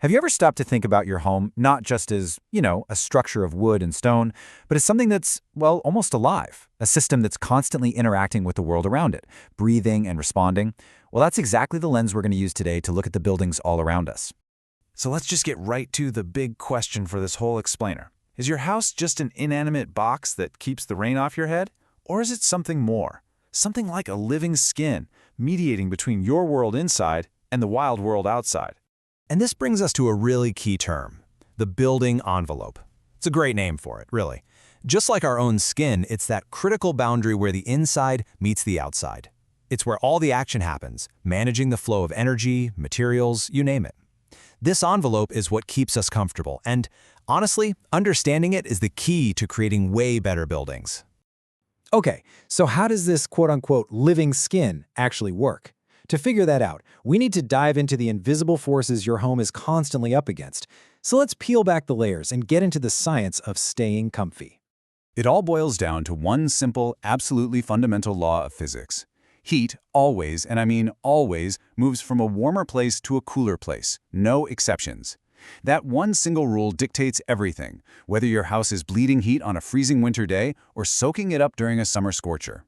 Have you ever stopped to think about your home not just as, a structure of wood and stone, but as something that's, well, almost alive, a system that's constantly interacting with the world around it, breathing and responding? Well, that's exactly the lens we're going to use today to look at the buildings all around us. So let's just get right to the big question for this whole explainer. Is your house just an inanimate box that keeps the rain off your head? Or is it something more? Something like a living skin, mediating between your world inside and the wild world outside. And this brings us to a really key term, the building envelope. It's a great name for it, really. Just like our own skin, it's that critical boundary where the inside meets the outside. It's where all the action happens, managing the flow of energy, materials, you name it. This envelope is what keeps us comfortable, and honestly, understanding it is the key to creating way better buildings. Okay, so how does this quote-unquote living skin actually work? To figure that out, we need to dive into the invisible forces your home is constantly up against. So let's peel back the layers and get into the science of staying comfy. It all boils down to one simple, absolutely fundamental law of physics. Heat always, and I mean always, moves from a warmer place to a cooler place, no exceptions. That one single rule dictates everything, whether your house is bleeding heat on a freezing winter day or soaking it up during a summer scorcher.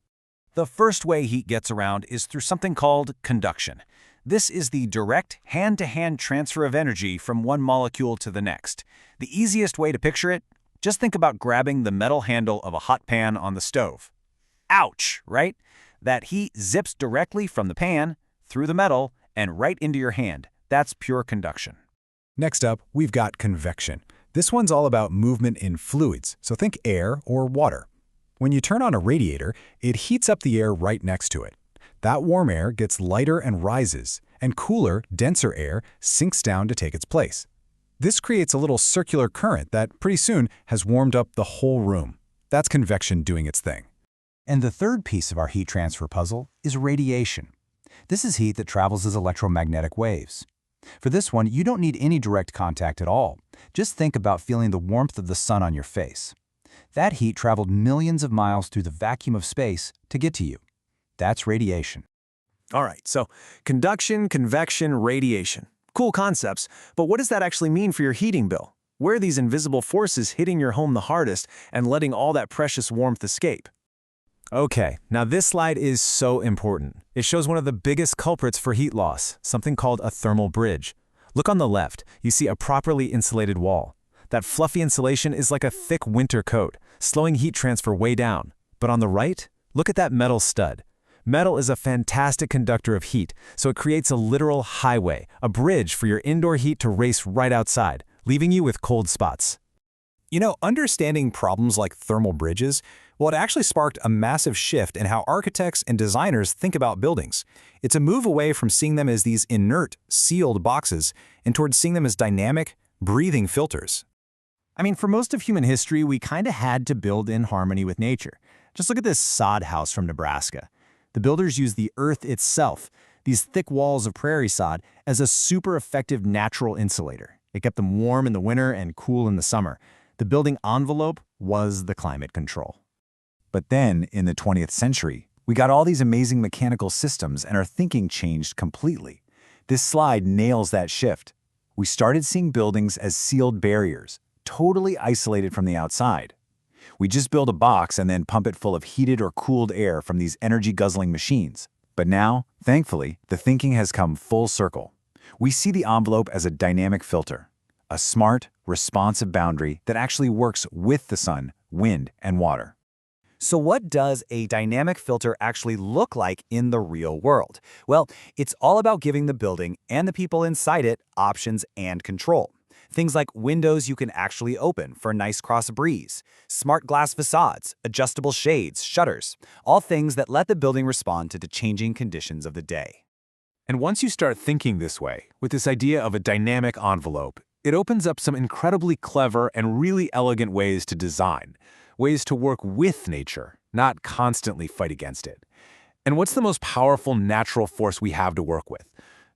The first way heat gets around is through something called conduction. This is the direct, hand-to-hand transfer of energy from one molecule to the next. The easiest way to picture it? Just think about grabbing the metal handle of a hot pan on the stove. Ouch, right? That heat zips directly from the pan, through the metal, and right into your hand. That's pure conduction. Next up, we've got convection. This one's all about movement in fluids, so think air or water. When you turn on a radiator, it heats up the air right next to it. That warm air gets lighter and rises, and cooler, denser air sinks down to take its place. This creates a little circular current that pretty soon has warmed up the whole room. That's convection doing its thing. And the third piece of our heat transfer puzzle is radiation. This is heat that travels as electromagnetic waves. For this one, you don't need any direct contact at all. Just think about feeling the warmth of the sun on your face. That heat traveled millions of miles through the vacuum of space to get to you. That's radiation. All right, so conduction, convection, radiation. Cool concepts, but what does that actually mean for your heating bill? Where are these invisible forces hitting your home the hardest and letting all that precious warmth escape? Okay, now this slide is so important. It shows one of the biggest culprits for heat loss, something called a thermal bridge. Look on the left, you see a properly insulated wall. That fluffy insulation is like a thick winter coat, slowing heat transfer way down. But on the right, look at that metal stud. Metal is a fantastic conductor of heat, so it creates a literal highway, a bridge for your indoor heat to race right outside, leaving you with cold spots. Understanding problems like thermal bridges, well, it actually sparked a massive shift in how architects and designers think about buildings. It's a move away from seeing them as these inert, sealed boxes and towards seeing them as dynamic, breathing filters. I mean, for most of human history, we kind of had to build in harmony with nature. Just look at this sod house from Nebraska. The builders used the earth itself, these thick walls of prairie sod, as a super effective natural insulator. It kept them warm in the winter and cool in the summer. The building envelope was the climate control. But then, in the 20th century, we got all these amazing mechanical systems and our thinking changed completely. This slide nails that shift. We started seeing buildings as sealed barriers, totally isolated from the outside. We just build a box and then pump it full of heated or cooled air from these energy-guzzling machines. But now, thankfully, the thinking has come full circle. We see the envelope as a dynamic filter, a smart, responsive boundary that actually works with the sun, wind, and water. So what does a dynamic filter actually look like in the real world? Well, it's all about giving the building and the people inside it options and control. Things like windows you can actually open for a nice cross breeze, smart glass facades, adjustable shades, shutters, all things that let the building respond to the changing conditions of the day. And once you start thinking this way, with this idea of a dynamic envelope, it opens up some incredibly clever and really elegant ways to design, ways to work with nature, not constantly fight against it. And what's the most powerful natural force we have to work with?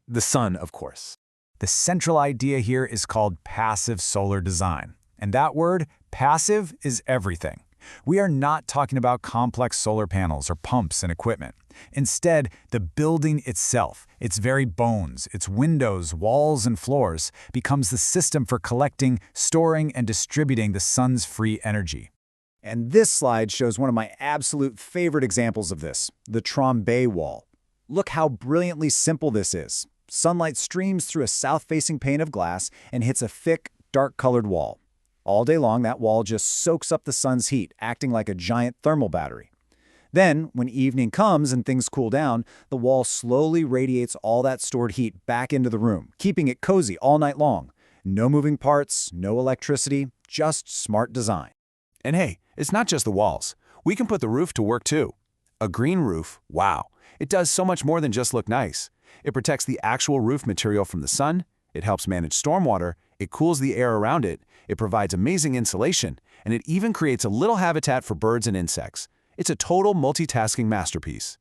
The sun, of course. The central idea here is called passive solar design. And that word, passive, is everything. We are not talking about complex solar panels or pumps and equipment. Instead, the building itself, its very bones, its windows, walls, and floors, becomes the system for collecting, storing, and distributing the sun's free energy. And this slide shows one of my absolute favorite examples of this, the Trombe wall. Look how brilliantly simple this is. Sunlight streams through a south-facing pane of glass and hits a thick, dark-colored wall. All day long, that wall just soaks up the sun's heat, acting like a giant thermal battery. Then, when evening comes and things cool down, the wall slowly radiates all that stored heat back into the room, keeping it cozy all night long. No moving parts, no electricity, just smart design. And hey, it's not just the walls. We can put the roof to work too. A green roof, wow. It does so much more than just look nice. It protects the actual roof material from the sun, it helps manage stormwater, it cools the air around it, it provides amazing insulation, and it even creates a little habitat for birds and insects. It's a total multitasking masterpiece.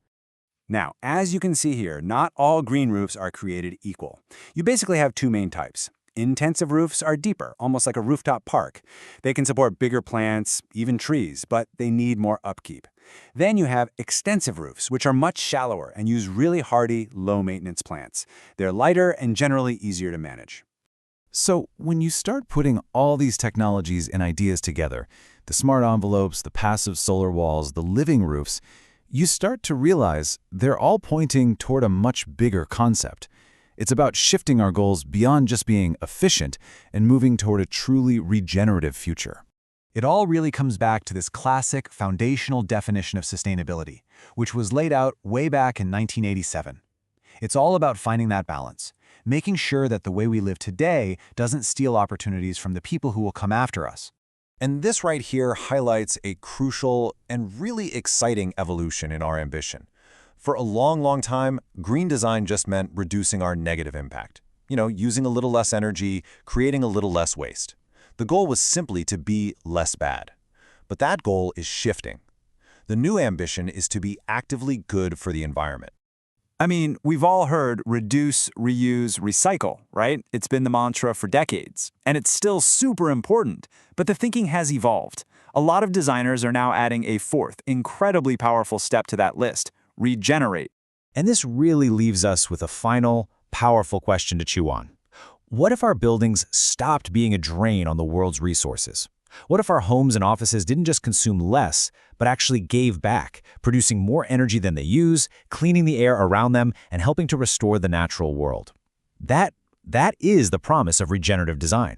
Now, as you can see here, not all green roofs are created equal. You basically have two main types. Intensive roofs are deeper, almost like a rooftop park. They can support bigger plants, even trees, but they need more upkeep. Then you have extensive roofs, which are much shallower and use really hardy, low-maintenance plants. They're lighter and generally easier to manage. So when you start putting all these technologies and ideas together, the smart envelopes, the passive solar walls, the living roofs, you start to realize they're all pointing toward a much bigger concept. It's about shifting our goals beyond just being efficient and moving toward a truly regenerative future. It all really comes back to this classic foundational definition of sustainability, which was laid out way back in 1987. It's all about finding that balance, making sure that the way we live today doesn't steal opportunities from the people who will come after us. And this right here highlights a crucial and really exciting evolution in our ambition. For a long time, green design just meant reducing our negative impact. Using a little less energy, creating a little less waste. The goal was simply to be less bad. But that goal is shifting. The new ambition is to be actively good for the environment. I mean, we've all heard reduce, reuse, recycle, right? It's been the mantra for decades, and it's still super important, but the thinking has evolved. A lot of designers are now adding a fourth, incredibly powerful step to that list: regenerate. And this really leaves us with a final, powerful question to chew on. What if our buildings stopped being a drain on the world's resources? What if our homes and offices didn't just consume less, but actually gave back, producing more energy than they use, cleaning the air around them, and helping to restore the natural world? That is the promise of regenerative design.